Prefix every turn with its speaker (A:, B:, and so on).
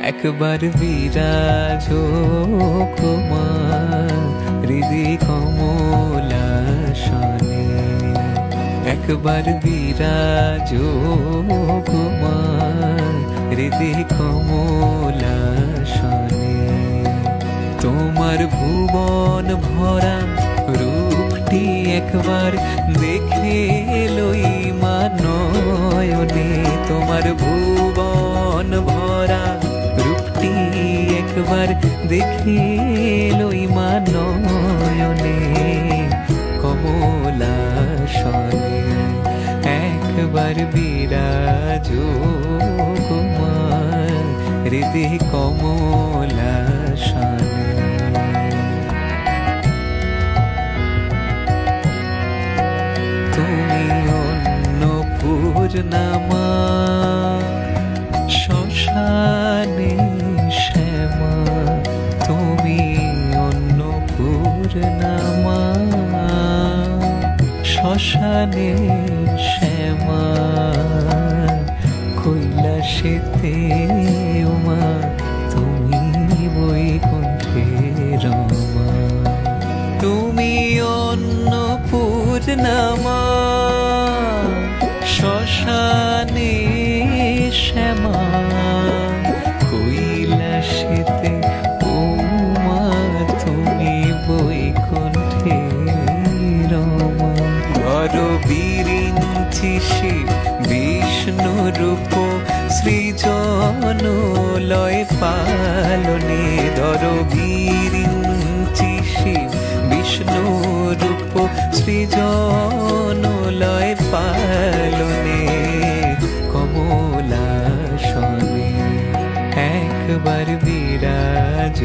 A: একবার বিরাজ কুমার হৃদি কমলাসনে, একবার বিরাজ কুমার হৃদি কমলাসনে। তোমার ভুবন ভরা রূপটি একবার দেখে লই মানয়নে, তোমার ভুবন ভরা রূপটি একবার দেখে লই মানয়নে। কমলাসনে একবার বিরাজ কুমার হৃদি কমলাসনে। তুমি অন্নপূর্ণামা শ্মশানে শ্যামা, তুমি অন্নপূর্ণামা শ্মশানে শ্যামা। কৈলাসেতে উমা, তুমি বৈকুণ্ঠে রমা। তুমি অন্নপূর্ণামা শ্মশানে শ্যামা, কৈলাসেতে উমা, তুমি বৈকুণ্ঠে রমা। বড় বিরিঞ্চি শিব বিষ্ণু রূপ সৃজন লয় পালনে, ধর বিরিঞ্চি শিব বিষ্ণু রূপ সৃজন লয় পালনে। কমলাসনে একবার বিরাজ